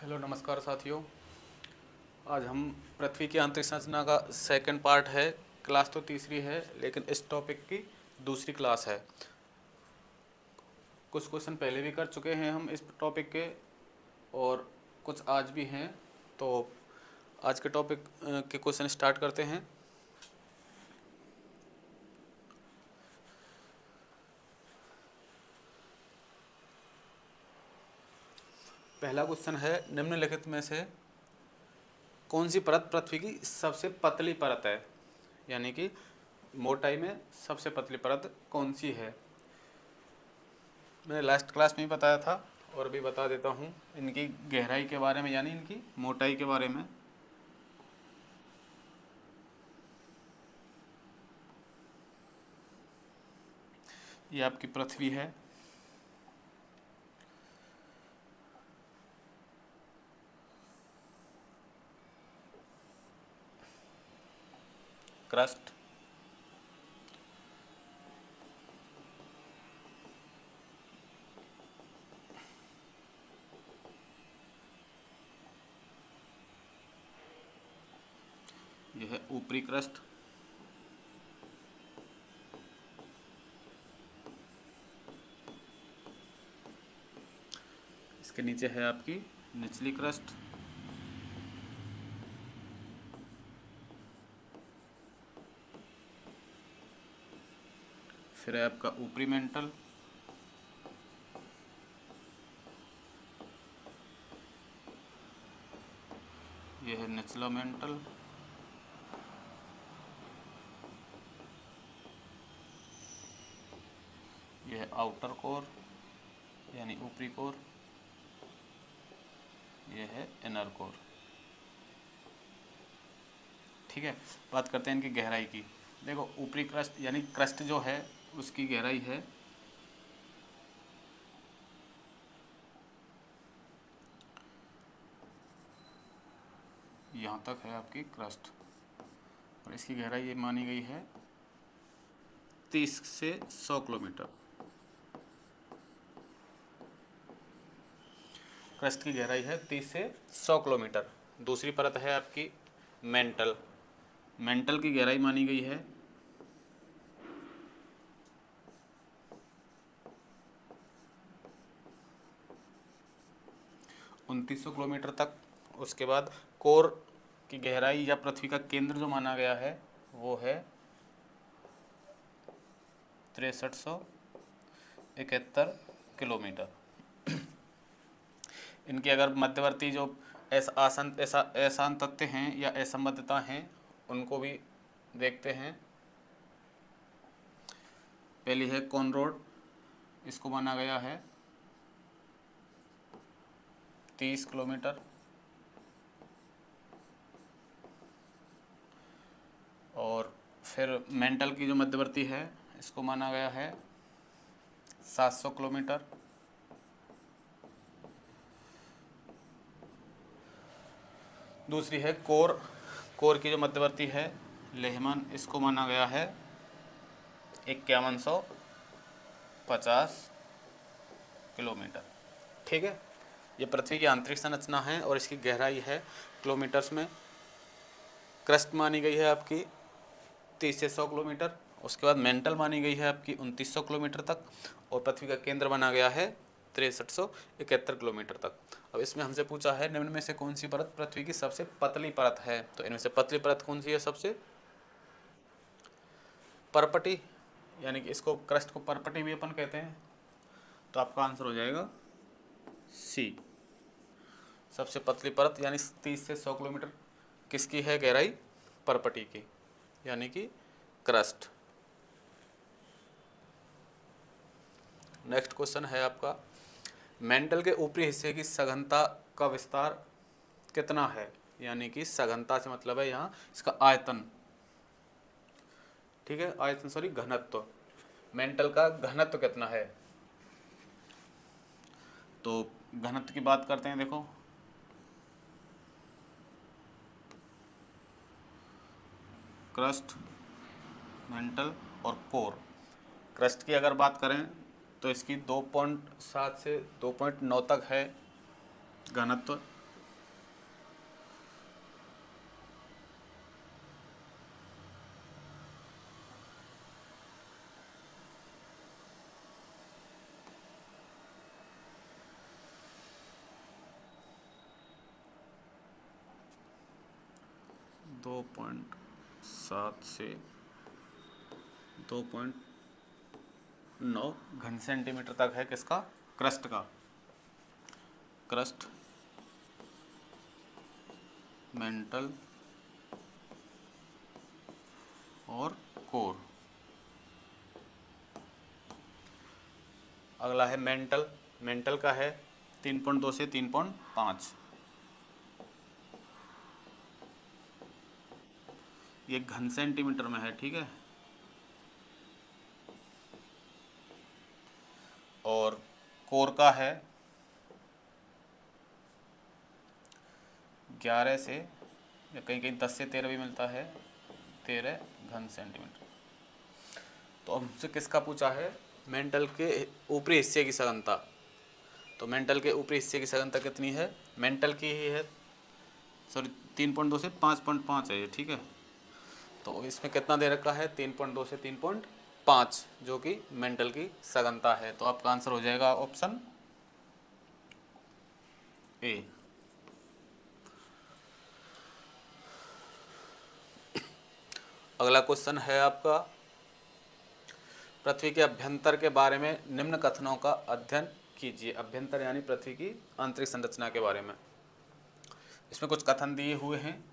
Hello नमस्कार साथियों। आज हम पृथ्वी की आंतरिक संरचना का सेकंड पार्ट है। क्लास तो तीसरी है लेकिन इस टॉपिक की दूसरी क्लास है। कुछ क्वेश्चन पहले भी कर चुके हैं हम इस टॉपिक के और कुछ आज भी हैं। तो आज के टॉपिक के क्वेश्चन स्टार्ट करते हैं। पहला क्वेश्चन है, निम्नलिखित में से कौन सी परत पृथ्वी की सबसे पतली परत है, यानी कि मोटाई में सबसे पतली परत कौन सी है। मैंने लास्ट क्लास में ही बताया था और अभी बता देता हूँ इनकी गहराई के बारे में, यानी इनकी मोटाई के बारे में। ये आपकी पृथ्वी है। क्रस्ट, यह है ऊपरी क्रस्ट, इसके नीचे है आपकी निचली क्रस्ट, फिर है आपका ऊपरी मेंटल, यह है निचला मेंटल, यह है आउटर कोर यानी ऊपरी कोर, यह है इनर कोर। ठीक है, बात करते हैं इनकी गहराई की। देखो ऊपरी क्रस्ट यानी क्रस्ट जो है उसकी गहराई है यहाँ तक है आपकी क्रस्ट, और इसकी गहराई ये मानी गई है 30 से 100 किलोमीटर। क्रस्ट की गहराई है 30 से 100 किलोमीटर। दूसरी परत है आपकी मेंटल। मेंटल की गहराई मानी गई है 2900 किलोमीटर तक। उसके बाद कोर की गहराई या पृथ्वी का केंद्र जो माना गया है वो है 6371 किलोमीटर। इनके अगर मध्यवर्ती जो अशांत तथ्य हैं या असंबद्धता हैं उनको भी देखते हैं। पहली है कॉनरोड, इसको माना गया है 30 किलोमीटर। और फिर मेंटल की जो मध्यवर्ती है इसको माना गया है 700 किलोमीटर। दूसरी है कोर। कोर की जो मध्यवर्ती है लेहमन, इसको माना गया है 5150 किलोमीटर। ठीक है, ये पृथ्वी की आंतरिक संरचना है और इसकी गहराई है किलोमीटर्स में। क्रस्ट मानी गई है आपकी 30 से 100 किलोमीटर। उसके बाद मेंटल मानी गई है आपकी 2900 किलोमीटर तक, और पृथ्वी का केंद्र बना गया है 6371 किलोमीटर तक। अब इसमें हमसे पूछा है निम्न में से कौन सी परत पृथ्वी की सबसे पतली परत है। तो इनमें से पतली परत कौन सी है सबसे? परपटी, यानी कि इसको क्रस्ट को परपटी भी अपन कहते हैं। तो आपका आंसर हो जाएगा सी। सबसे पतली परत यानी 30 से 100 किलोमीटर किसकी है गहराई? परपटी की, यानी कि क्रस्ट। नेक्स्ट क्वेश्चन है आपका, मेंटल के ऊपरी हिस्से की सघनता का विस्तार कितना है, यानी कि सघनता से मतलब है यहाँ इसका आयतन। ठीक है, आयतन सॉरी घनत्व। मेंटल का घनत्व कितना है? तो घनत्व की बात करते हैं। देखो क्रस्ट, मेंटल और कोर। क्रस्ट की अगर बात करें तो इसकी 2.7 से 2.9 तक है घनत्व। 2.7 से 2.9 घन सेंटीमीटर तक है किसका, क्रस्ट का। क्रस्ट, मेंटल और कोर। अगला है मेंटल। मेंटल का है 3.2 से 3.5। ये घन सेंटीमीटर में है, ठीक है। और कोर का है 11 से, या कहीं कहीं 10 से 13 भी मिलता है, 13 घन सेंटीमीटर। तो हमसे किसका पूछा है, मेंटल के ऊपरी हिस्से की सघनता। तो मेंटल के ऊपरी हिस्से की सघनता कितनी है, मेंटल की ही है, सॉरी 3.2 से 5.5 है ये, ठीक है। तो इसमें कितना दे रखा है, 3.2 से 3.5, जो कि मेंटल की सघनता है। तो आपका आंसर हो जाएगा ऑप्शन ए। अगला क्वेश्चन है आपका, पृथ्वी के अभ्यंतर के बारे में निम्न कथनों का अध्ययन कीजिए। अभ्यंतर यानी पृथ्वी की आंतरिक संरचना के बारे में। इसमें कुछ कथन दिए हुए हैं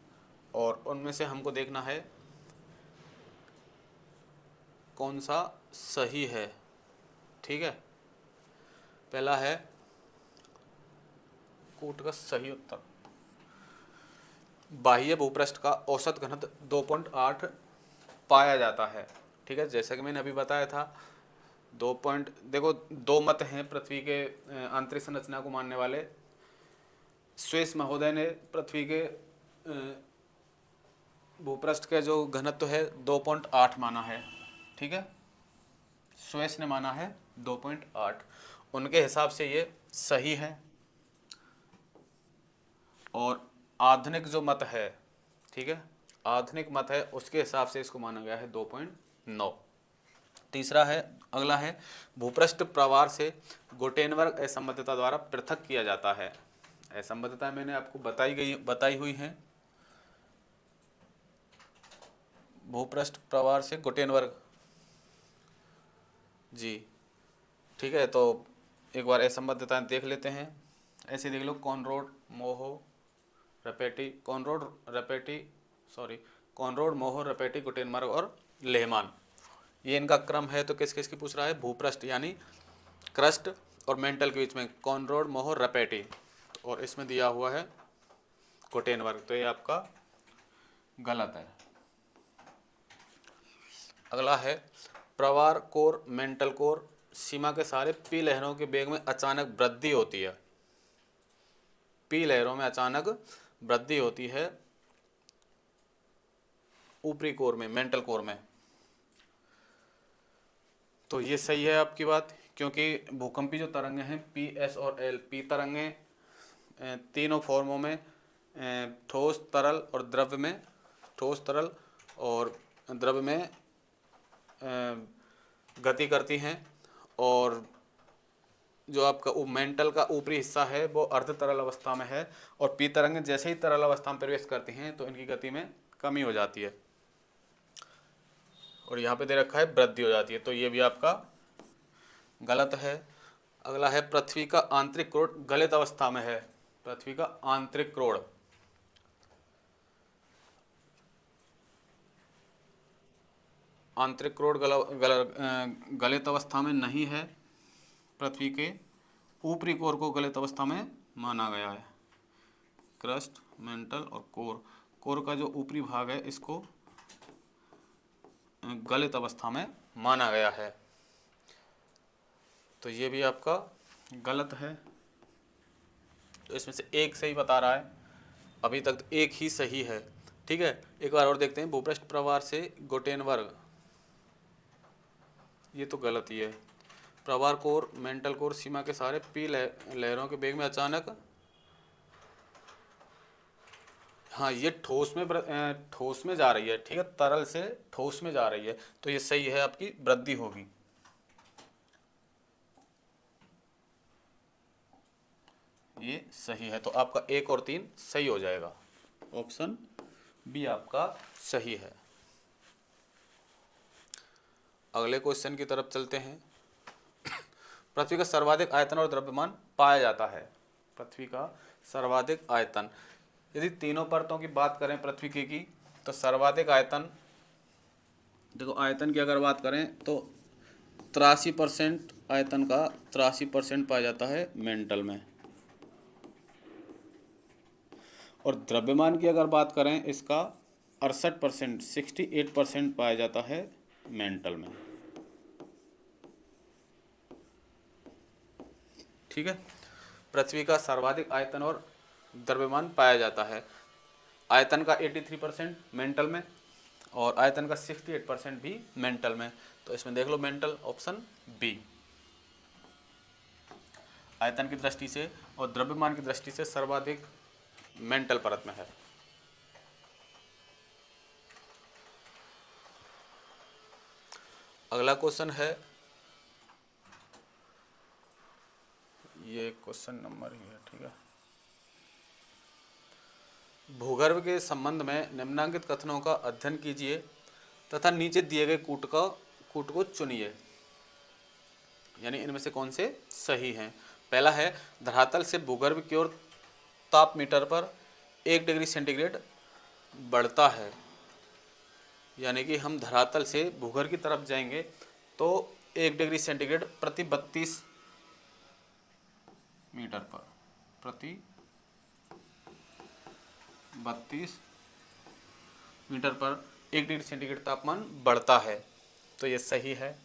और उनमें से हमको देखना है कौन सा सही है, ठीक है। पहला है कूट का सही उत्तर, बाह्य भूपृष्ठ का औसत घनत्व 2.8 पाया जाता है, ठीक है। जैसा कि मैंने अभी बताया था, देखो दो मत हैं पृथ्वी के आंतरिक संरचना को मानने वाले। स्वेस महोदय ने पृथ्वी के भूपृष्ठ के जो घनत्व है 2.8 माना है, ठीक है। स्वेस ने माना है 2.8, उनके हिसाब से ये सही है। और आधुनिक जो मत है, ठीक है, आधुनिक मत है, उसके हिसाब से इसको माना गया है 2.9। तीसरा है, अगला है, भूपृष्ठ प्रवार से गुटेनबर्ग असंबद्धता द्वारा पृथक किया जाता है। असंबद्धता मैंने आपको बताई हुई है। भूपृष्ठ प्रवार से गुटेनबर्ग जी, ठीक है। तो एक बार असंबद्धता देख लेते हैं। ऐसे देख लो, कॉनरोड, मोहो, रपेटी, कॉनरोड, मोहो, रपेटी, गुटेनबर्ग और लेहमान, ये इनका क्रम है। तो किस किस की पूछ रहा है, भूपृष्ठ यानी क्रस्ट और मेंटल के बीच में कॉनरोड, मोहो, रपेटी, और इसमें दिया हुआ है गुटेनबर्ग, तो ये आपका गलत है। अगला है, प्रवार कोर, मेंटल कोर, सीमा के सारे पी लहरों के वेग में अचानक वृद्धि होती है। पी लहरों में अचानक वृद्धि होती है ऊपरी कोर में, मेंटल कोर में। तो ये सही है आपकी बात, क्योंकि भूकंपी जो तरंगे हैं पी, एस और एल, पी तरंगे तीनों फॉर्मों में, ठोस, तरल और द्रव्य में, ठोस, तरल और द्रव्य में गति करती हैं। और जो आपका मेंटल का ऊपरी हिस्सा है वो अर्ध तरल अवस्था में है, और पी तरंगे जैसे ही तरल अवस्था में प्रवेश करती हैं तो इनकी गति में कमी हो जाती है, और यहाँ पे दे रखा है वृद्धि हो जाती है। तो ये भी आपका गलत है। अगला है, पृथ्वी का आंतरिक क्रोड़ गलित अवस्था में है। पृथ्वी का आंतरिक क्रोड़, आंतरिक क्रोड़ गलित अवस्था में नहीं है। पृथ्वी के ऊपरी कोर को गलित अवस्था में माना गया है। क्रस्ट, मेंटल और कोर, कोर का जो ऊपरी भाग है इसको गलित अवस्था में माना गया है। तो ये भी आपका गलत है। तो इसमें से एक सही बता रहा है, अभी तक तो एक ही सही है, ठीक है। एक बार और देखते हैं, भूपृष्ठ प्रवार से गुटेनबर्ग, ये तो गलत ही है। प्रवार कोर, मेंटल कोर, सीमा के सारे पी लहरों के वेग में अचानक, हाँ ये ठोस में जा रही है, ठीक है, तरल से ठोस में जा रही है, तो ये सही है, आपकी वृद्धि होगी। ये सही है, तो आपका 1 और 3 सही हो जाएगा, ऑप्शन बी आपका सही है। अगले क्वेश्चन की तरफ चलते हैं। पृथ्वी का सर्वाधिक आयतन और द्रव्यमान पाया जाता है। पृथ्वी का सर्वाधिक आयतन, यदि तीनों परतों की बात करें पृथ्वी की तो सर्वाधिक आयतन, देखो आयतन की अगर बात करें तो 83% आयतन का 83% पाया जाता है मेंटल में। और द्रव्यमान की अगर बात करें इसका 68%, 68% पाया जाता है मेंटल में। ठीक है, पृथ्वी का सर्वाधिक आयतन और द्रव्यमान पाया जाता है। आयतन का 83% मेंटल में और आयतन का 68% भी मेंटल में। तो इसमें देख लो मेंटल, ऑप्शन बी आयतन की दृष्टि से और द्रव्यमान की दृष्टि से सर्वाधिक मेंटल परत में है। अगला क्वेश्चन है, ये क्वेश्चन नंबर ही है, ठीक है। भूगर्भ के संबंध में निम्नलिखित कथनों का अध्ययन कीजिए तथा नीचे दिए गए कूट को चुनिए, यानी इनमें से कौन से सही हैं। पहला है, धरातल से भूगर्भ की ओर ताप मीटर पर 1 डिग्री सेंटीग्रेड बढ़ता है, यानी कि हम धरातल से भूगर्भ की तरफ जाएंगे तो 1 डिग्री सेंटीग्रेड प्रति 32 मीटर पर, प्रति 32 मीटर पर 1 डिग्री सेंटीग्रेड तापमान बढ़ता है, तो ये सही है।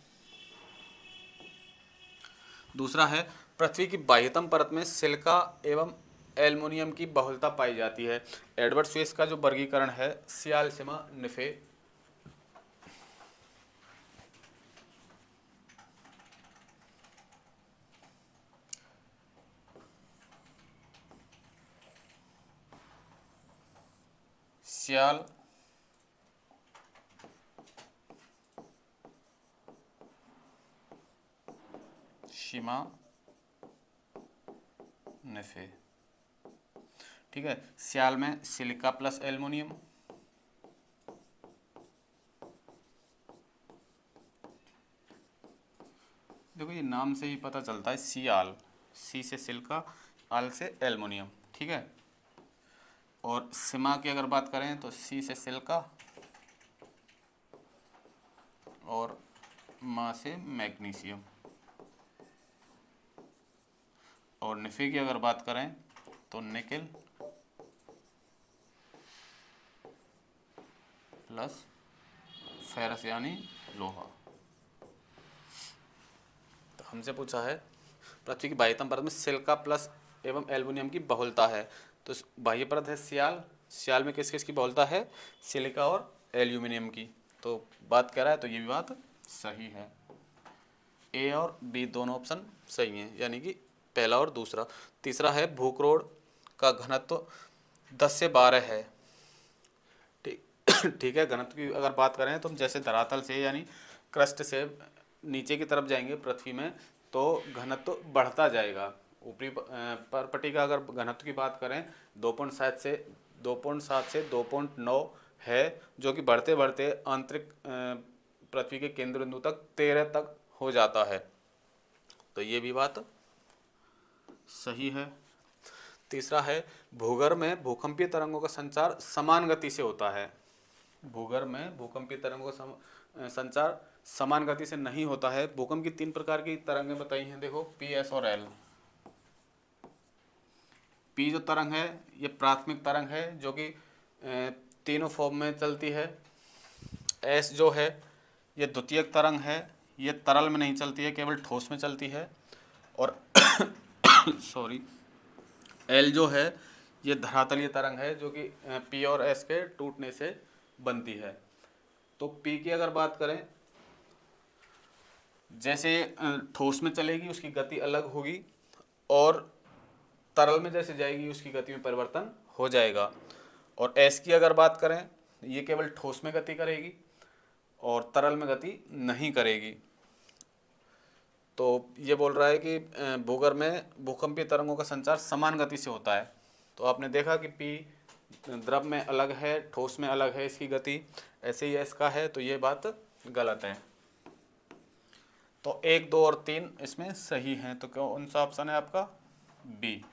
दूसरा है, पृथ्वी की बाह्यतम परत में सिलिका एवं एल्युमिनियम की बहुलता पाई जाती है। एडवर्ड स्वेस का जो वर्गीकरण है सियाल, सिमा, निफे। सियाल, शिमा, निफे। ठीक है, सियाल में सिलिका प्लस एल्युमिनियम, देखो ये नाम से ही पता चलता है सियाल, सी से सिलिका, आल से एल्युमिनियम। ठीक है, और सिमा की अगर बात करें तो सी से सिलिका और मा से मैग्नीशियम। और निफे की अगर बात करें तो निकेल प्लस फेरस यानी लोहा। तो हमसे पूछा है पृथ्वी की बाह्यतम परत में सिलिका प्लस एवं एल्युमिनियम की बहुलता है, तो बाह्य परत है सियाल, सियाल में किस किस की बहुलता है, सिलिका और एल्युमिनियम की। तो बात कह रहा है तो ये भी बात सही है, ए और बी दोनों ऑप्शन सही हैं, यानी कि पहला और दूसरा। तीसरा है, भूकरोड़ का घनत्व 10 से 12 है। ठीक ठीक है, घनत्व की अगर बात करें तो हम जैसे धरातल से यानी क्रस्ट से नीचे की तरफ जाएंगे पृथ्वी में तो घनत्व बढ़ता जाएगा। ऊपरी परपटी का अगर घनत्व की बात करें 2.7 से 2.9 है, जो कि बढ़ते बढ़ते आंतरिक पृथ्वी के केंद्र बिंदु तक 13 तक हो जाता है, तो ये भी बात सही है। तीसरा है, भूगर्भ में भूकंपीय तरंगों का संचार समान गति से होता है। भूगर्भ में भूकंपीय तरंगों का संचार समान गति से नहीं होता है। भूकंप की 3 प्रकार की तरंगें बताई हैं, देखो पी, एस और एल। पी जो तरंग है ये प्राथमिक तरंग है जो कि तीनों फॉर्म में चलती है। एस जो है ये द्वितीयक तरंग है, ये तरल में नहीं चलती है, केवल ठोस में चलती है। और सॉरी, एल जो है ये धरातलीय तरंग है जो कि पी और एस के टूटने से बनती है। तो पी की अगर बात करें, जैसे ठोस में चलेगी उसकी गति अलग होगी और तरल में जैसे जाएगी उसकी गति में परिवर्तन हो जाएगा। और एस की अगर बात करें ये केवल ठोस में गति करेगी और तरल में गति नहीं करेगी। तो ये बोल रहा है कि भूगर्भ में भूकंपीय तरंगों का संचार समान गति से होता है। तो आपने देखा कि पी द्रव में अलग है, ठोस में अलग है इसकी गति, ऐसे ही इसका है, तो ये बात गलत है। तो 1, 2 और 3 इसमें सही है, तो कौन सा ऑप्शन है आपका? बी।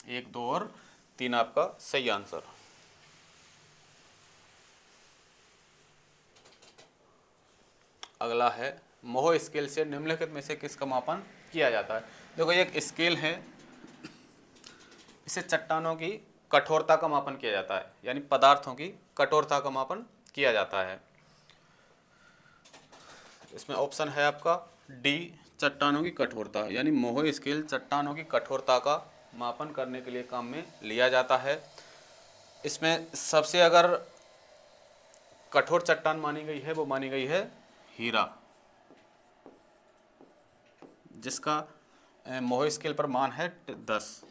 1, 2 और 3 आपका सही आंसर। अगला है, मोह स्केल से निम्नलिखित में से किसका मापन किया जाता है? देखो ये एक स्केल है, इसे चट्टानों की कठोरता का मापन किया जाता है, यानी पदार्थों की कठोरता का मापन किया जाता है। इसमें ऑप्शन है आपका डी, चट्टानों की कठोरता, यानी मोह स्केल चट्टानों की कठोरता का मापन करने के लिए काम में लिया जाता है। इसमें सबसे अगर कठोर चट्टान मानी गई है वो मानी गई है हीरा, जिसका मोह स्केल पर मान है 10।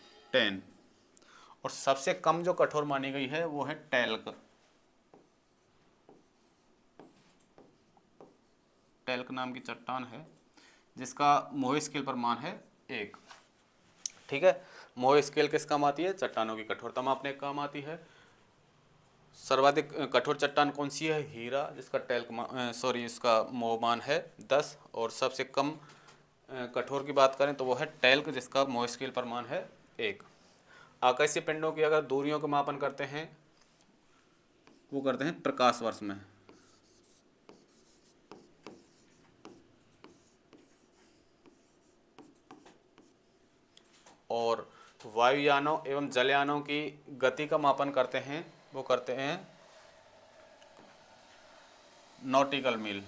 और सबसे कम जो कठोर मानी गई है वो है टैल्क। टैल्क नाम की चट्टान है जिसका मोह स्केल पर मान है 1। ठीक है, मोह स्केल किस काम आती है? चट्टानों की कठोरता मापने का काम आती है। सर्वाधिक कठोर चट्टान कौन सी है? हीरा, जिसका इसका मोह मान है 10। और सबसे कम कठोर की बात करें तो वो है टैल्क, जिसका मोह स्केल पर मान है 1। आकाशीय पिंडों की अगर दूरियों का मापन करते हैं वो करते हैं प्रकाश वर्ष में। और वायुयानों एवं जलयानों की गति का मापन करते हैं, वो करते हैं नॉटिकल मील।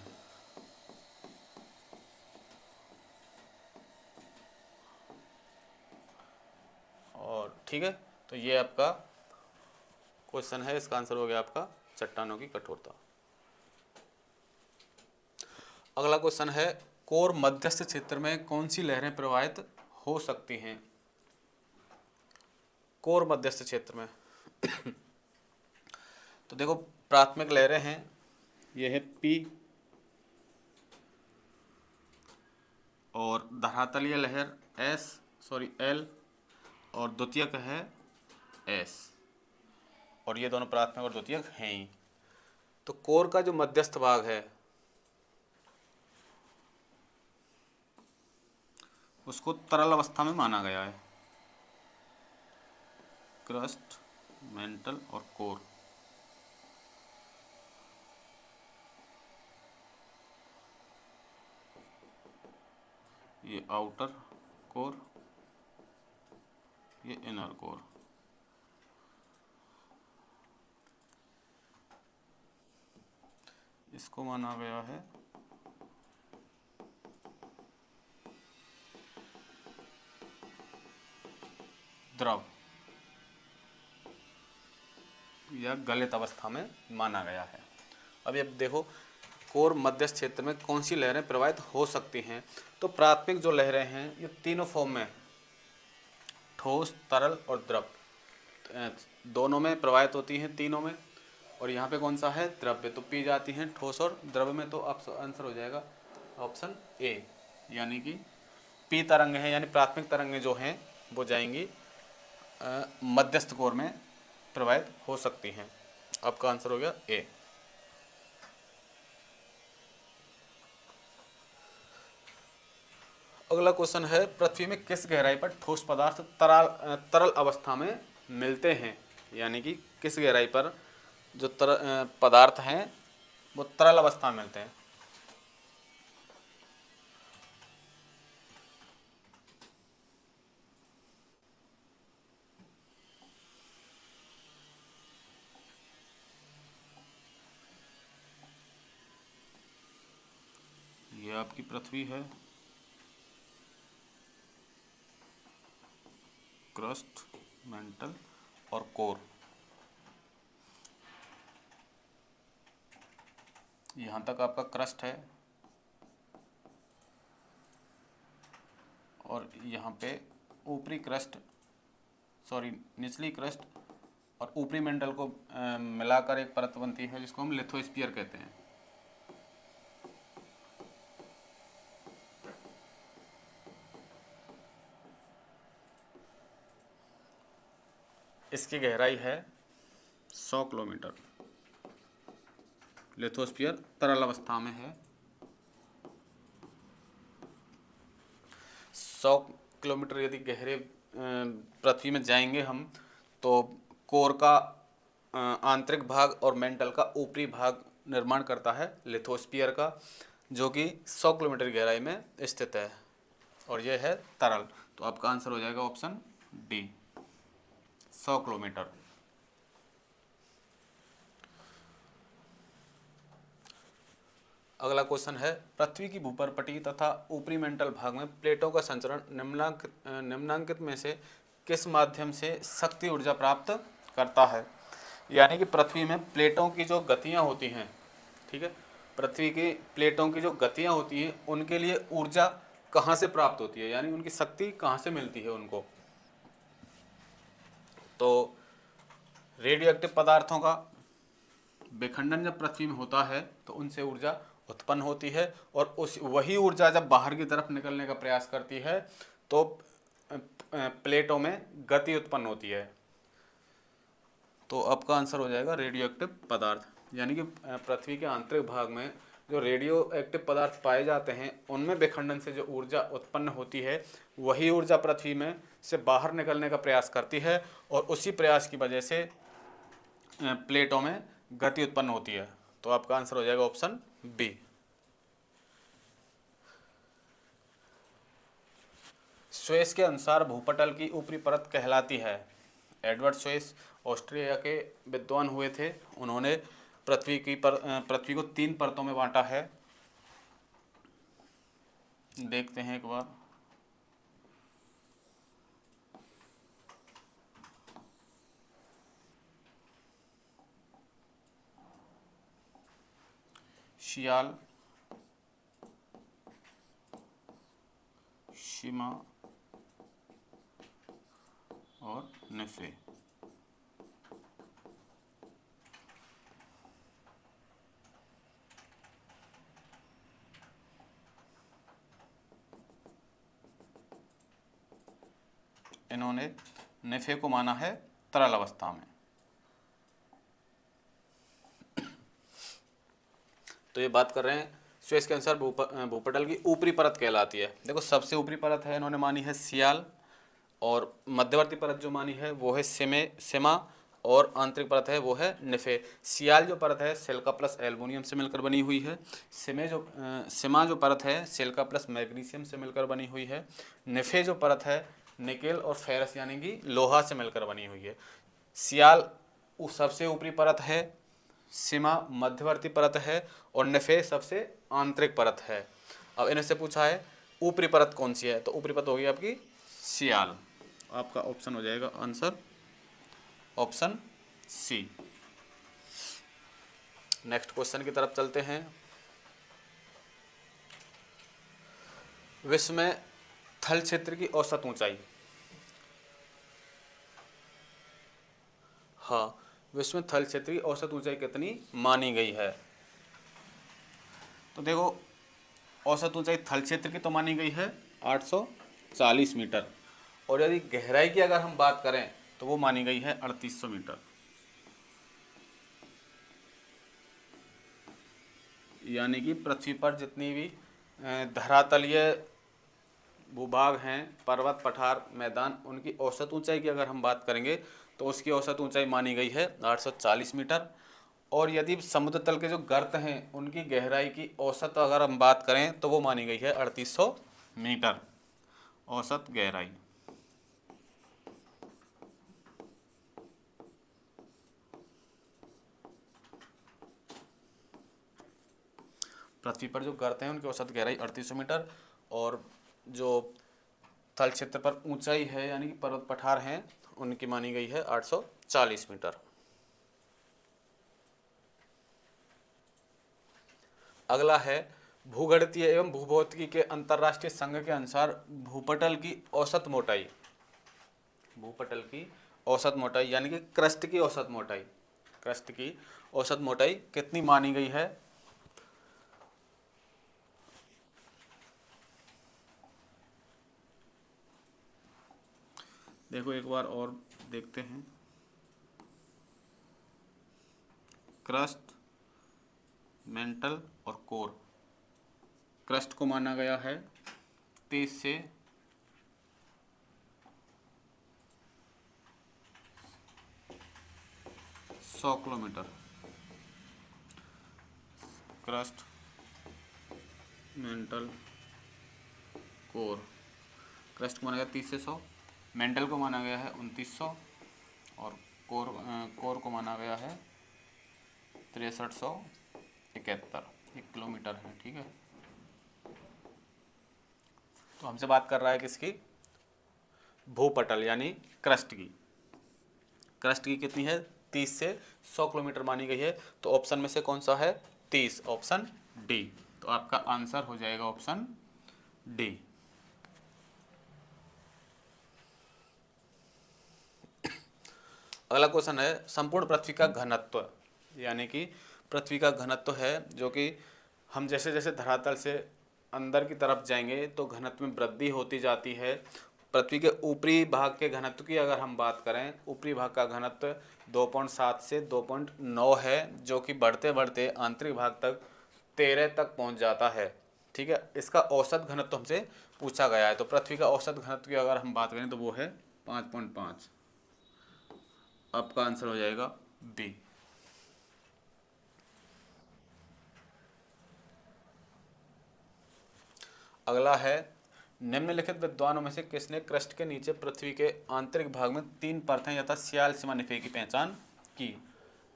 और ठीक है, तो ये आपका क्वेश्चन है, इसका आंसर हो गया आपका चट्टानों की कठोरता। अगला क्वेश्चन है, कोर मध्यस्थ क्षेत्र में कौन सी लहरें प्रवाहित हो सकती हैं? कोर मध्यस्थ क्षेत्र में तो देखो प्राथमिक लहरें हैं, ये है पी, और धरातलीय लहर एल, और द्वितीयक है एस। और ये दोनों प्राथमिक और द्वितीयक हैं ही। तो कोर का जो मध्यस्थ भाग है उसको तरल अवस्था में माना गया है। क्रस्ट, मेंटल और कोर, ये आउटर कोर, ये इनर कोर। इसको माना गया है द्रव या गलित अवस्था में माना गया है। अब ये देखो कोर मध्यस्थ क्षेत्र में कौन सी लहरें प्रवाहित हो सकती हैं? तो प्राथमिक जो लहरें हैं ये तीनों फॉर्म में, ठोस, तरल और द्रव, दोनों में प्रवाहित होती हैं, तीनों में। और यहाँ पे कौन सा है? द्रव्य, तो पी जाती हैं ठोस और द्रव में। तो आंसर हो जाएगा ऑप्शन ए, यानी कि पी तरंग हैं, यानी प्राथमिक तरंगें जो हैं वो जाएंगी मध्यस्थ कोर में प्रवाहित हो सकती हैं। आपका आंसर हो गया ए। अगला क्वेश्चन है, पृथ्वी में किस गहराई पर ठोस पदार्थ तरल अवस्था में मिलते हैं? यानी कि किस गहराई पर जो पदार्थ हैं वो तरल अवस्था में मिलते हैं? ये आपकी पृथ्वी है, क्रस्ट, मेंटल और कोर। यहाँ तक आपका क्रस्ट है, और यहाँ पे ऊपरी क्रस्ट, निचली क्रस्ट और ऊपरी मेंटल को मिलाकर एक परत बनती है जिसको हम लिथोस्फीयर कहते हैं। इसकी गहराई है 100 किलोमीटर। लिथोस्फीयर तरल अवस्था में है। 100 किलोमीटर यदि गहरे पृथ्वी में जाएंगे हम, तो कोर का आंतरिक भाग और मेंटल का ऊपरी भाग निर्माण करता है लिथोस्फीयर का, जो कि 100 किलोमीटर गहराई में स्थित है, और यह है तरल। तो आपका आंसर हो जाएगा ऑप्शन डी, 100 किलोमीटर। अगला क्वेश्चन है, पृथ्वी की भूपर्पटी तथा ऊपरी मेंटल भाग में प्लेटों का संचरण निम्नांकित में से किस माध्यम से शक्ति ऊर्जा प्राप्त करता है। यानी कि पृथ्वी में प्लेटों की जो गतियां होती हैं, ठीक है, पृथ्वी की प्लेटों की जो गतियां होती हैं उनके लिए ऊर्जा कहाँ से प्राप्त होती है, यानी उनकी शक्ति कहाँ से मिलती है उनको। तो रेडियो एक्टिव पदार्थों का विखंडन जब पृथ्वी में होता है तो उनसे ऊर्जा उत्पन्न होती है, और उस वही ऊर्जा जब बाहर की तरफ निकलने का प्रयास करती है तो प्लेटों में गति उत्पन्न होती है। तो आपका आंसर हो जाएगा रेडियो एक्टिव पदार्थ। यानी कि पृथ्वी के आंतरिक भाग में जो रेडियो एक्टिव पदार्थ पाए जाते हैं उनमें विखंडन से जो ऊर्जा उत्पन्न होती है वही ऊर्जा पृथ्वी में से बाहर निकलने का प्रयास करती है, और उसी प्रयास की वजह से प्लेटों में गति उत्पन्न होती है। तो आपका आंसर हो जाएगा ऑप्शन बी। स्वेस के अनुसार भूपटल की ऊपरी परत कहलाती है। एडवर्ड स्वेस ऑस्ट्रिया के विद्वान हुए थे। उन्होंने पृथ्वी को 3 परतों में बांटा है। देखते हैं एक बार। शियाल, शिमा और नेफे। इन्होंने नेफे को माना है तरल अवस्था में। तो ये बात कर रहे हैं स्वेस के अनुसार भूपटल की ऊपरी परत कहलाती है। देखो, सबसे ऊपरी परत है इन्होंने मानी है सियाल, और मध्यवर्ती परत जो मानी है वो है सिमा, और आंतरिक परत है वो है निफे। सियाल जो परत है सिलिका प्लस एल्युमिनियम से मिलकर बनी हुई है। सिमा जो परत है सिलिका प्लस मैग्नीशियम से मिलकर बनी हुई है। निफे जो परत है निकेल और फेरस यानी कि लोहा से मिलकर बनी हुई है। सियाल सबसे ऊपरी परत है, सीमा मध्यवर्ती परत है, और निफे सबसे आंतरिक परत है। अब इनमें से पूछा है ऊपरी परत कौन सी है, तो ऊपरी परत होगी आपकी सियाल। आपका ऑप्शन हो जाएगा answer option C. Next question की तरफ चलते हैं। विश्व में थल क्षेत्र की औसत ऊंचाई। हाँ, विश्व में थल क्षेत्र की औसत ऊंचाई कितनी मानी गई है। तो देखो, औसत ऊंचाई थल क्षेत्र की तो मानी गई है 840 मीटर, और यदि गहराई की अगर हम बात करें तो वो मानी गई है 3800 मीटर। यानी कि पृथ्वी पर जितनी भी धरातलीय भूभाग हैं, पर्वत, पठार, मैदान, उनकी औसत ऊंचाई की अगर हम बात करेंगे तो उसकी औसत ऊंचाई मानी गई है 840 मीटर। और यदि समुद्र तल के जो गर्त हैं उनकी गहराई की औसत अगर हम बात करें तो वो मानी गई है 3800 मीटर औसत गहराई। पृथ्वी पर जो गर्त हैं उनकी औसत गहराई 3800 मीटर, और जो थल क्षेत्र पर ऊंचाई है यानी कि पर्वत पठार हैं उनकी मानी गई है 840 मीटर। अगला है, भूगणितीय एवं भूभौतिकी के अंतर्राष्ट्रीय संघ के अनुसार भूपटल की औसत मोटाई, भूपटल की औसत मोटाई यानी कि क्रस्ट की औसत मोटाई, क्रस्ट की औसत मोटाई कितनी मानी गई है। देखो एक बार और देखते हैं। क्रस्ट, मेंटल और कोर। क्रस्ट को माना गया है 30 से 100 kilometre. Crust, mental, core. Crust को माना गया 30 से 100, मेंटल को माना गया है 2900 और कोर को माना गया है 6371 किलोमीटर है। ठीक है, तो हमसे बात कर रहा है किसकी? भूपटल यानी क्रस्ट की। क्रस्ट की कितनी है? 30 से 100 किलोमीटर मानी गई है। तो ऑप्शन में से कौन सा है? 30, ऑप्शन डी। तो आपका आंसर हो जाएगा ऑप्शन डी। अगला क्वेश्चन है संपूर्ण पृथ्वी का घनत्व, यानी कि पृथ्वी का घनत्व है जो कि हम जैसे जैसे धरातल से अंदर की तरफ जाएंगे तो घनत्व में वृद्धि होती जाती है। पृथ्वी के ऊपरी भाग के घनत्व की अगर हम बात करें, ऊपरी भाग का घनत्व 2.7 से 2.9 है, जो कि बढ़ते बढ़ते आंतरिक भाग तक 13 तक पहुंच जाता है। ठीक है, इसका औसत घनत्व हमसे पूछा गया है। तो पृथ्वी का औसत घनत्व की अगर हम बात करें तो वो है 5.5। आपका आंसर हो जाएगा बी। अगला है निम्नलिखित विद्वानों में से किसने क्रस्ट के नीचे पृथ्वी के आंतरिक भाग में 3 परतें यथा सियाल सीमा निफे की पहचान की?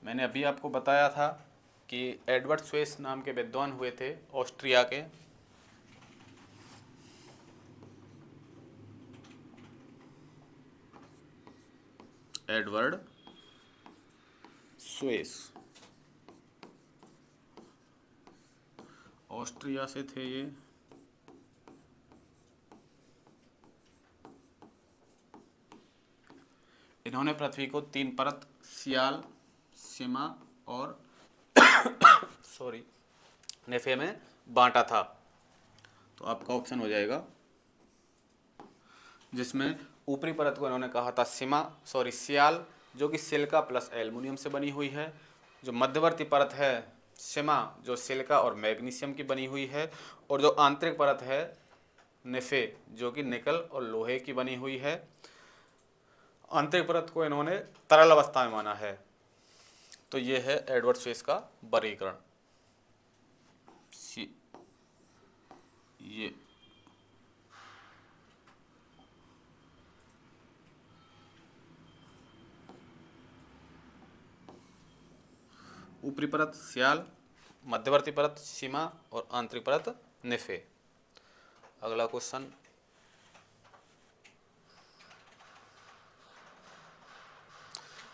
मैंने अभी आपको बताया था कि एडवर्ड स्वेस नाम के विद्वान हुए थे ऑस्ट्रिया के। एडवर्ड स्वेस ऑस्ट्रिया से थे ये। इन्होंने पृथ्वी को 3 परत सियाल, सीमा और सॉरी नेफे में बांटा था। तो आपका ऑप्शन हो जाएगा, जिसमें ऊपरी परत को इन्होंने कहा था सियाल, जो कि सिलिका प्लस एल्युमिनियम से बनी हुई है। जो मध्यवर्ती परत है सीमा, जो सिलिका और मैग्नीशियम की बनी हुई है। और जो आंतरिक परत है नेफे, जो कि निकल और लोहे की बनी हुई है। आंतरिक परत को इन्होंने तरल अवस्था में माना है। तो ये है एडवर्ड स्वेस का वर्गीकरण। ये ऊपरी परत सियाल, मध्यवर्ती परत सीमा और आंतरिक परत नेफे। अगला क्वेश्चन,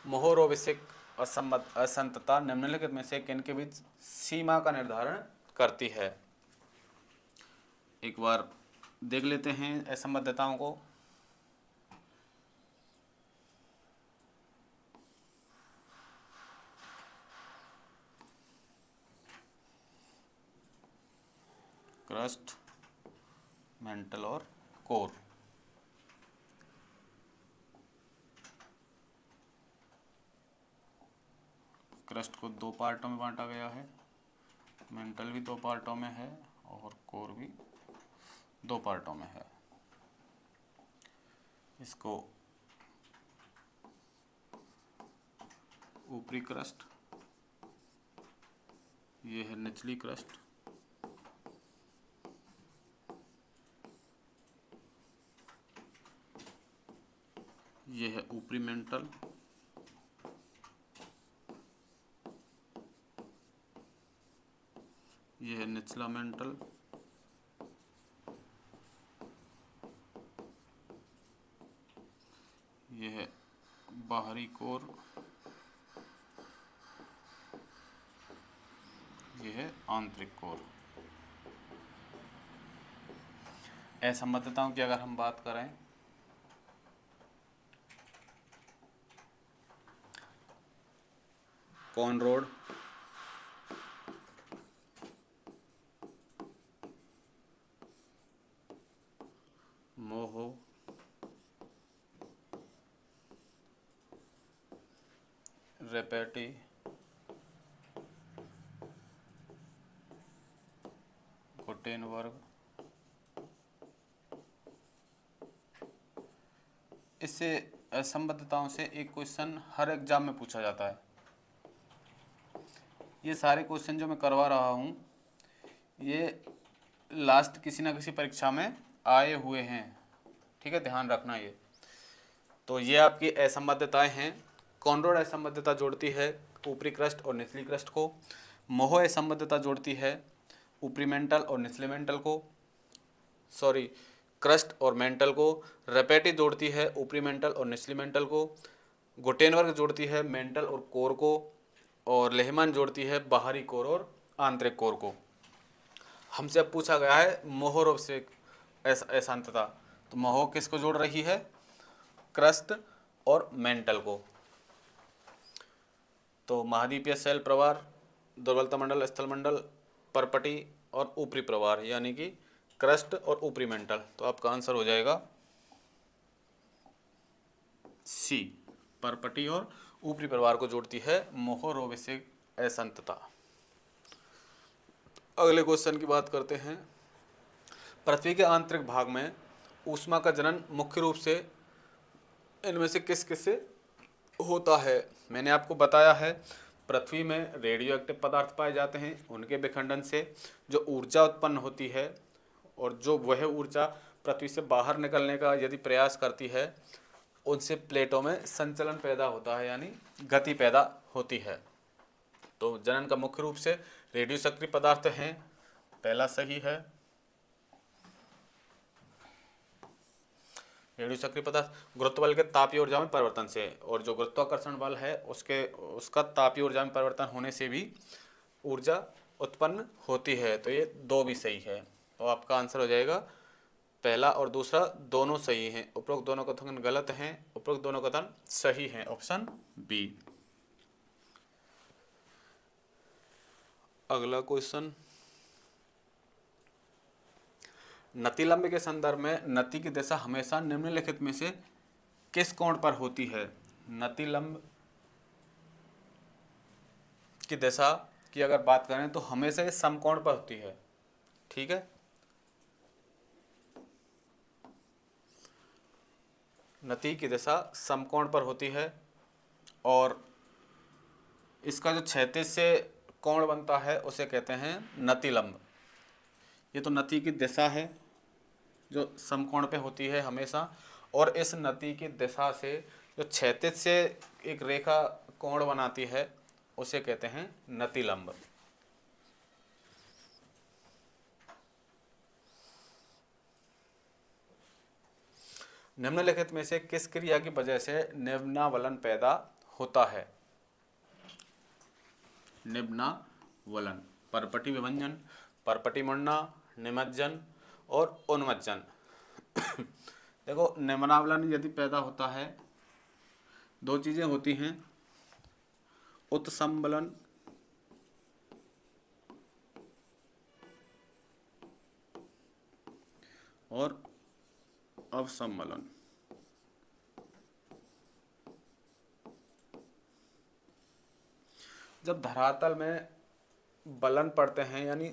मोहोरोविसिक असंतता निम्नलिखित में से किन के बीच सीमा का निर्धारण करती है? एक बार देख लेते हैं असंबद्धताओं को। क्रस्ट, मेंटल और कोर। क्रस्ट को 2 पार्टों में बांटा गया है, मेंटल भी 2 पार्टों में है और कोर भी 2 पार्टों में है। इसको ऊपरी क्रस्ट, ये है निचली क्रस्ट, ये है ऊपरी मेंटल, ये है निचला मेंटल, ये है बाहरी कोर, ये है आंतरिक कोर। असंबद्धताओं की अगर हम बात करें, कॉनरोड, मोहो, रेपेटी, घुटेन वर्ग। इससे असंबद्धताओं से एक क्वेश्चन हर एग्जाम में पूछा जाता है। ये सारे क्वेश्चन जो मैं करवा रहा हूँ ये लास्ट किसी ना किसी परीक्षा में आए हुए हैं, ठीक है, ध्यान रखना ये। तो ये आपकी असंबद्धताएं हैं। कॉनरॉड असंबद्धता जोड़ती है ऊपरी क्रस्ट और निचली क्रस्ट को। मोहो असंबद्धता जोड़ती है ऊपरी मेंटल और निचले मेंटल को, सॉरी क्रस्ट और मेंटल को। रेपेटी जोड़ती है ऊपरी मेंटल और निचली मेंटल को। गुटेनबर्ग जोड़ती है मेंटल और कोर को। और लेहमैन जोड़ती है बाहरी कोर और आंतरिक कोर को। हमसे अब पूछा गया है मोहोरोव से अशांतता, तो मोहो किसको जोड़ रही है? क्रस्ट और मेंटल को। तो महाद्वीपीय शैल प्रवार, दुर्बलता मंडल, स्थल मंडल, परपटी और ऊपरी प्रवार, यानी कि क्रस्ट और ऊपरी मेंटल। तो आपका आंसर हो जाएगा सी, परपटी और ऊपरी प्रवार को जोड़ती है मोहोरोविसिक अशांतता। अगले क्वेश्चन की बात करते हैं। पृथ्वी के आंतरिक भाग में ऊष्मा का जनन मुख्य रूप से इनमें से किस किस से होता है? मैंने आपको बताया है पृथ्वी में रेडियो एक्टिव पदार्थ पाए जाते हैं, उनके विखंडन से जो ऊर्जा उत्पन्न होती है और जो वह ऊर्जा पृथ्वी से बाहर निकलने का यदि प्रयास करती है, उनसे प्लेटों में संचलन पैदा होता है, यानी गति पैदा होती है। तो जनन का मुख्य रूप से रेडियो सक्रिय पदार्थ हैं, पहला सही है। रेडियो सक्रिय पदार्थ गुरुत्व बल के तापीय ऊर्जा में परिवर्तन से, और जो गुरुत्वाकर्षण बल है उसका तापीय ऊर्जा में परिवर्तन होने से भी ऊर्जा उत्पन्न होती है। तो ये दो भी सही है। तो आपका आंसर हो जाएगा पहला और दूसरा दोनों सही हैं। उपरोक्त दोनों कथन गलत हैं, उपरोक्त दोनों कथन सही हैं, ऑप्शन बी। अगला क्वेश्चन, नतिलंब के संदर्भ में नति की दिशा हमेशा निम्नलिखित में से किस कोण पर होती है? नतिलंब की दिशा की अगर बात करें तो हमेशा ये समकोण पर होती है, ठीक है। नति की दिशा समकोण पर होती है और इसका जो क्षैतिज से कोण बनता है उसे कहते हैं नतिलंब। ये तो नति की दिशा है जो समकोण पे होती है हमेशा, और इस नति की दिशा से जो क्षैतिज से एक रेखा कोण बनाती है उसे कहते हैं नतिलंब। निम्नलिखित में से किस क्रिया की वजह से निम्नावलन पैदा होता है? निम्नावलन, परपटी विभंजन, परपटी मुड़ना, निमज्जन और उन्मज्जन। देखो, निम्नावलन यदि पैदा होता है, दो चीजें होती हैं, उत्संबलन और अवसंबलन। जब धरातल में बलन पड़ते हैं यानी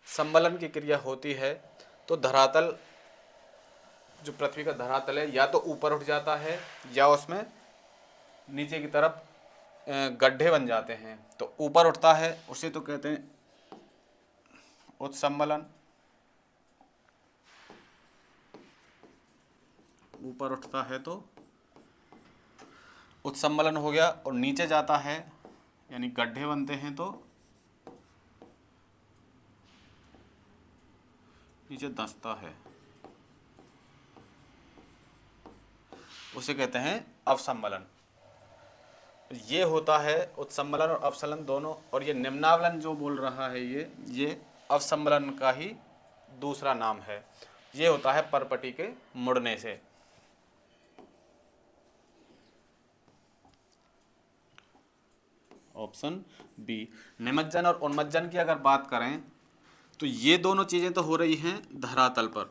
संबलन की क्रिया होती है, तो धरातल, जो पृथ्वी का धरातल है, या तो ऊपर उठ जाता है या उसमें नीचे की तरफ गड्ढे बन जाते हैं। तो ऊपर उठता है उसे तो कहते हैं उत्संबलन, ऊपर उठता है तो उत्संबलन हो गया, और नीचे जाता है यानी गड्ढे बनते हैं तो नीचे धंसता है, उसे कहते हैं अवसंबलन। ये होता है उत्संबलन और अवसंबलन दोनों, और ये निम्नावलन जो बोल रहा है ये अवसंबलन का ही दूसरा नाम है। ये होता है परपटी के मुड़ने से। Option B. निमज्जन और उन्मज्जन की अगर बात करें तो ये दोनों चीजें तो हो रही हैं धरातल पर,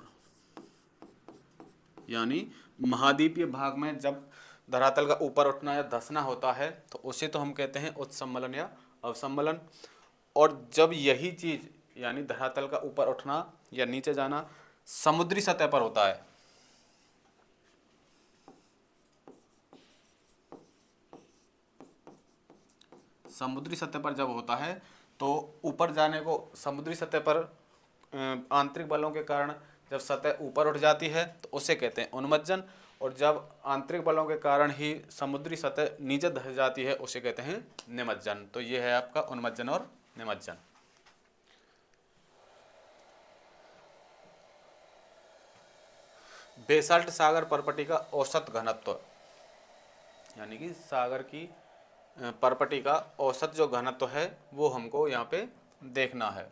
यानी महाद्वीपीय भाग में जब धरातल का ऊपर उठना या धंसना होता है तो उसे तो हम कहते हैं उत्संबलन या अवसंबलन। और जब यही चीज यानी धरातल का ऊपर उठना या नीचे जाना समुद्री सतह पर होता है। समुद्री सतह पर जब होता है तो ऊपर जाने को समुद्री सतह पर आंतरिक बलों के कारण जब सतह ऊपर उठ जाती है तो उसे कहते हैं उन्मज्जन, और जब आंतरिक बलों के कारण ही समुद्री सतह नीचे धस जाती है उसे कहते हैं निमज्जन। तो ये है आपका उन्मज्जन और निमज्जन। बेसाल्ट सागर परपटी का औसत घनत्व, यानी कि सागर की परपटी का औसत जो घनत्व है वो हमको यहाँ पे देखना है।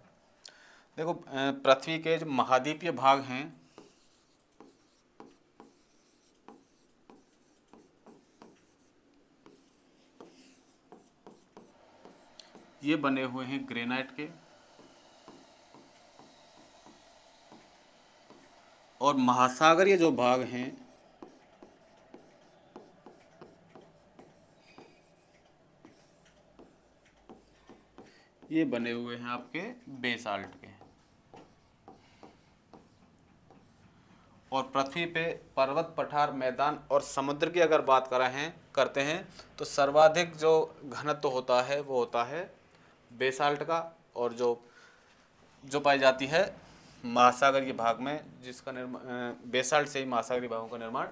देखो पृथ्वी के जो महाद्वीपीय भाग हैं ये बने हुए हैं ग्रेनाइट के, और महासागरीय जो भाग हैं ये बने हुए हैं आपके बेसाल्ट के। और पृथ्वी पे पर्वत, पठार, मैदान और समुद्र की अगर बात करते हैं तो सर्वाधिक जो घनत्व होता है वो होता है बेसाल्ट का, और जो पाई जाती है महासागरीय भाग में, जिसका निर्माण बेसाल्ट से ही महासागरीय भागों का निर्माण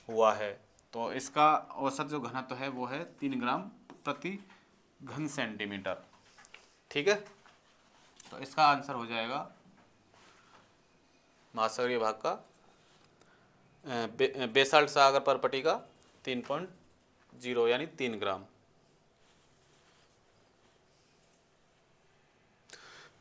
हुआ है। तो इसका औसत जो घनत्व है वो है 3 ग्राम प्रति घन सेंटीमीटर। ठीक है, तो इसका आंसर हो जाएगा महासागरीय भाग का बेसाल्ट सागर परपटी का 3.0 यानी 3 ग्राम।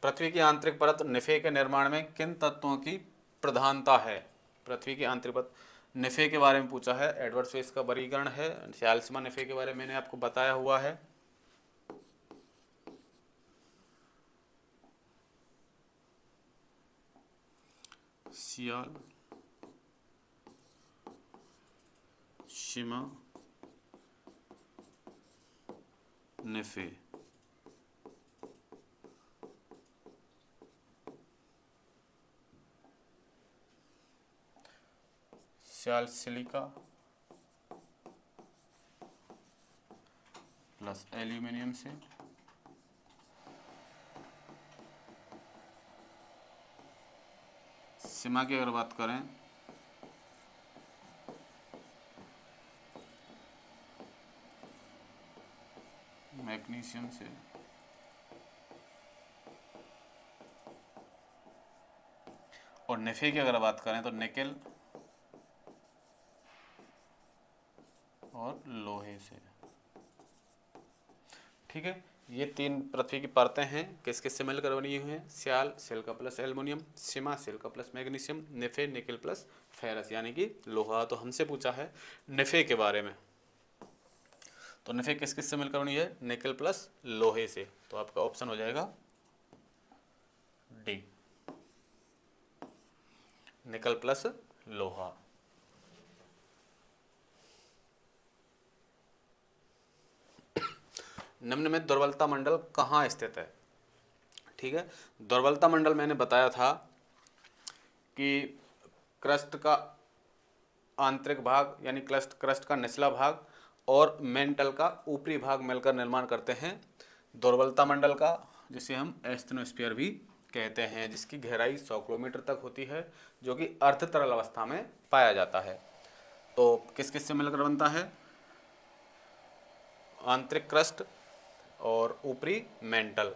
पृथ्वी की आंतरिक परत निफे के निर्माण में किन तत्वों की प्रधानता है? पृथ्वी की आंतरिक परत निफे के बारे में पूछा है। एडवर्ड स्वेस का वर्गीकरण है। सियालसीमा निफे के बारे में मैंने आपको बताया हुआ है। सियाल सीमा निफे सियाल सिलिका प्लस एल्यूमिनियम से, सीमा की अगर बात करें मैग्नीशियम से, और निफे की अगर बात करें तो निकेल और लोहे से। ठीक है, ये 3 पृथ्वी की परतें हैं। किस किस से मिलकर बनी हुई हैं? सियाल सिलिका प्लस एल्युमिनियम, सीमा silica plus magnesium, निफे nickel plus ferrous यानी कि लोहा। तो हमसे पूछा है निफे के बारे में, तो निफे किस किस से मिलकर बनी है? निकेल प्लस लोहे से। तो आपका ऑप्शन हो जाएगा डी, निकल प्लस लोहा। निम्न में दुर्बलता मंडल कहाँ स्थित है? ठीक है, दुर्बलता मंडल मैंने बताया था कि क्रस्ट का आंतरिक भाग यानी क्रस्ट का निचला भाग और मेंटल का ऊपरी भाग मिलकर निर्माण करते हैं दुर्बलता मंडल का, जिसे हम एस्थेनोस्फीयर भी कहते हैं, जिसकी गहराई 100 किलोमीटर तक होती है, जो कि अर्ध तरल अवस्था में पाया जाता है। तो किस किस से मिलकर बनता है? आंतरिक क्रस्ट और ऊपरी मेंटल।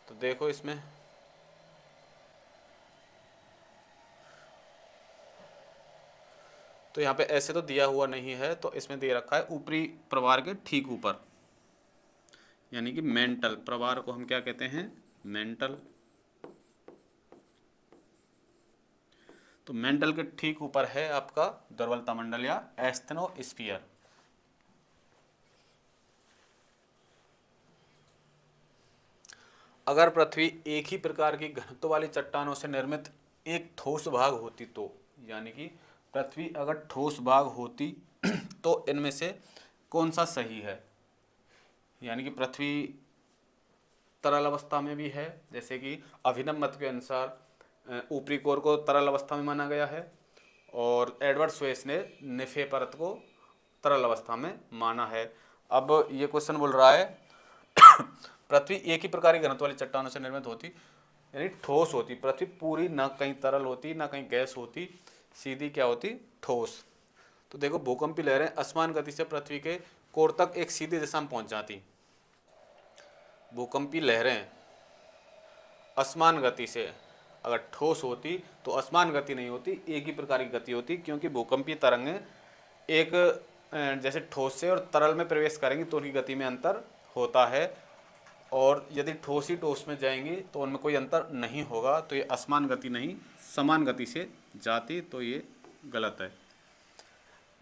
तो देखो इसमें तो यहाँ पे ऐसे तो दिया हुआ नहीं है, तो इसमें दे रखा है ऊपरी प्रवार के ठीक ऊपर, यानी कि मेंटल प्रवार को हम क्या कहते हैं? मेंटल। तो मेंटल के ठीक ऊपर है आपका दुर्बलता मंडल या एस्थेनोस्फीयर। अगर पृथ्वी एक ही प्रकार की घनत्व वाली चट्टानों से निर्मित एक ठोस भाग होती तो, यानी कि पृथ्वी अगर ठोस भाग होती तो इनमें से कौन सा सही है? यानी कि पृथ्वी तरल अवस्था में भी है, जैसे कि अभिनव मत के अनुसार ऊपरी कोर को तरल अवस्था में माना गया है, और एडवर्ड स्वेस ने निफे परत को तरल अवस्था में माना है। अब ये क्वेश्चन बोल रहा है पृथ्वी एक ही प्रकार की घनत्व वाली चट्टानों से निर्मित होती, यानी ठोस होती। पृथ्वी पूरी ना कहीं तरल होती ना कहीं गैस होती, सीधी क्या होती, ठोस। तो देखो भूकंपी लहरें असमान गति से पृथ्वी के कोर तक एक सीधी दिशा में पहुंच जाती। भूकंपी लहरें असमान गति से अगर ठोस होती तो असमान गति नहीं होती, एक ही प्रकार की गति होती, क्योंकि भूकंपीय तरंगें एक जैसे ठोस से और तरल में प्रवेश करेंगी तो उनकी गति में अंतर होता है, और यदि ठोस ही ठोस में जाएंगी तो उनमें कोई अंतर नहीं होगा। तो ये असमान गति नहीं समान गति से जाती, तो ये गलत है।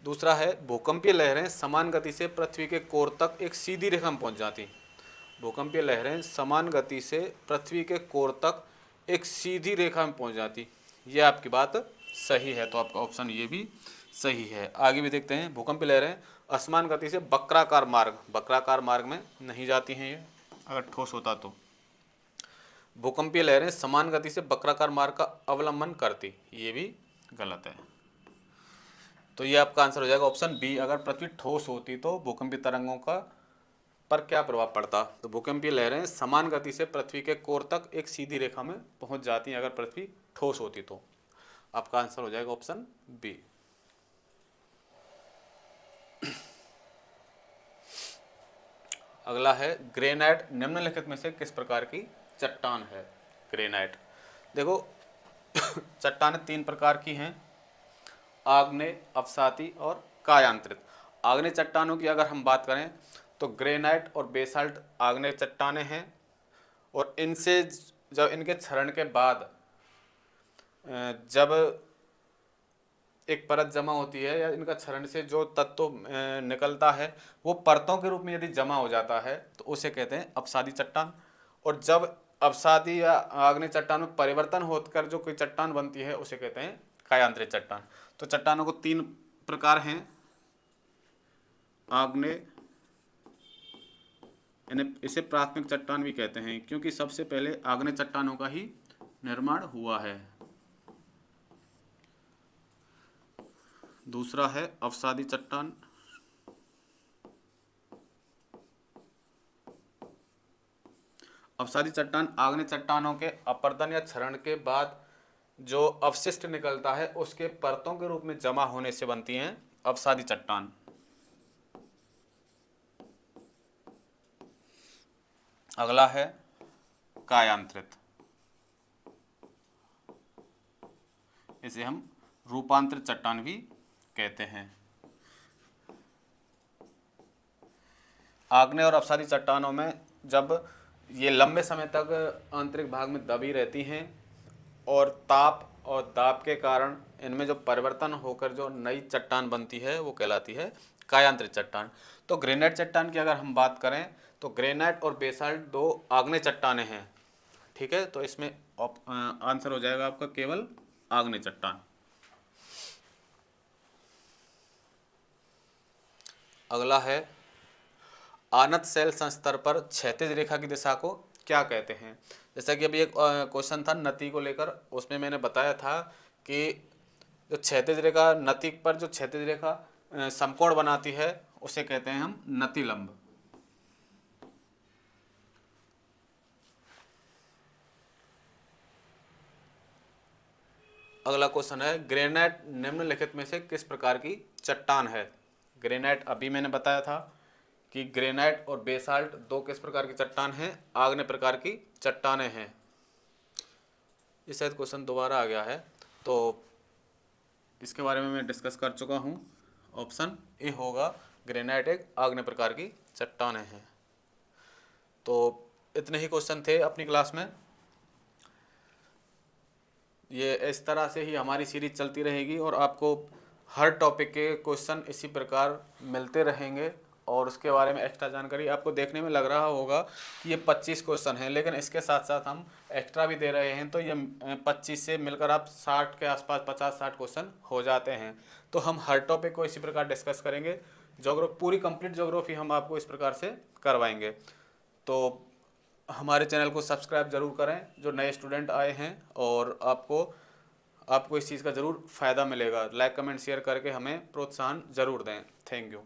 दूसरा है भूकंपीय लहरें समान गति से पृथ्वी के कोर तक एक सीधी रेखा में पहुंच जाती। भूकंपीय लहरें समान गति से पृथ्वी के कोर तक एक सीधी रेखा में पहुंच जाती, ये आपकी बात सही है, तो आपका ऑप्शन ये भी सही है। आगे भी देखते हैं, भूकंपीय लहरें असमान गति से वक्राकार मार्ग में नहीं जाती हैं, ये अगर ठोस होता तो। भूकंपीय लहरें समान गति से वक्राकार मार्ग का अवलंबन करती, ये भी गलत है। तो ये आपका आंसर हो जाएगा ऑप्शन बी। अगर पृथ्वी ठोस होती तो भूकंपीय तरंगों का पर क्या प्रभाव पड़ता, तो भूकंपीय लहरें समान गति से पृथ्वी के कोर तक एक सीधी रेखा में पहुंच जाती हैं अगर पृथ्वी ठोस होती तो। आपका आंसर हो जाएगा ऑप्शन बी। अगला है ग्रेनाइट निम्नलिखित में से किस प्रकार की चट्टान है। ग्रेनाइट देखो चट्टानें तीन प्रकार की हैं, आग्नेय, अवसादी और कायांतरित। आग्नेय चट्टानों की अगर हम बात करें तो ग्रेनाइट और बेसाल्ट आग्नेय चट्टानें हैं, और इनसे जब इनके क्षरण के बाद जब एक परत जमा होती है या इनका क्षरण से जो तत्व निकलता है वो परतों के रूप में यदि जमा हो जाता है तो उसे कहते हैं अवसादी चट्टान। और जब अवसादी या आग्नेय चट्टान में परिवर्तन होकर जो कोई चट्टान बनती है उसे कहते हैं कायांतरित चट्टान। तो चट्टानों को तीन प्रकार हैं, आग्नेय, इसे प्राथमिक चट्टान भी कहते हैं क्योंकि सबसे पहले आग्नेय चट्टानों का ही निर्माण हुआ है। दूसरा है अवसादी चट्टान, अवसादी चट्टान आग्नेय चट्टानों के अपरदन या क्षरण के बाद जो अवशिष्ट निकलता है उसके परतों के रूप में जमा होने से बनती हैं अवसादी चट्टान। अगला है कायांतरित, इसे हम रूपांतरित चट्टान भी कहते हैं। आग्नेय और अवसादी चट्टानों में जब ये लंबे समय तक आंतरिक भाग में दबी रहती हैं और ताप और दाब के कारण इनमें जो परिवर्तन होकर जो नई चट्टान बनती है वो कहलाती है कायांतरित चट्टान। तो ग्रेनाइट चट्टान की अगर हम बात करें तो ग्रेनाइट और बेसाल्ट दो आग्नेय चट्टानें हैं, ठीक है, तो इसमें आंसर हो जाएगा आपका केवल आग्नेय चट्टान। अगला है आनत शैल संस्तर पर क्षैतिज रेखा की दिशा को क्या कहते हैं। जैसा कि अभी एक क्वेश्चन था नति को लेकर, उसमें मैंने बताया था कि जो क्षैतिज रेखा नति पर जो क्षैतिज रेखा समकोण बनाती है उसे कहते हैं हम नतिलंब। अगला क्वेश्चन है ग्रेनाइट निम्नलिखित में से किस प्रकार की चट्टान है। ग्रेनाइट अभी मैंने बताया था कि ग्रेनाइट और बेसाल्ट दो किस प्रकार की चट्टान हैं, आग्नेय प्रकार की चट्टानें हैं। ये शायद क्वेश्चन दोबारा आ गया है, तो इसके बारे में मैं डिस्कस कर चुका हूँ। ऑप्शन ए होगा, ग्रेनाइट एक आग्नेय प्रकार की चट्टानें हैं। तो इतने ही क्वेश्चन थे अपनी क्लास में। ये इस तरह से ही हमारी सीरीज चलती रहेगी और आपको हर टॉपिक के क्वेश्चन इसी प्रकार मिलते रहेंगे, और उसके बारे में एक्स्ट्रा जानकारी आपको देखने में लग रहा होगा कि ये 25 क्वेश्चन हैं, लेकिन इसके साथ साथ हम एक्स्ट्रा भी दे रहे हैं, तो ये 25 से मिलकर आप 60 के आसपास 50-60 क्वेश्चन हो जाते हैं। तो हम हर टॉपिक को इसी प्रकार डिस्कस करेंगे। पूरी कंप्लीट ज्योग्राफी हम आपको इस प्रकार से करवाएंगे। तो हमारे चैनल को सब्सक्राइब ज़रूर करें जो नए स्टूडेंट आए हैं, और आपको इस चीज़ का ज़रूर फ़ायदा मिलेगा। लाइक कमेंट शेयर करके हमें प्रोत्साहन ज़रूर दें। Thank you.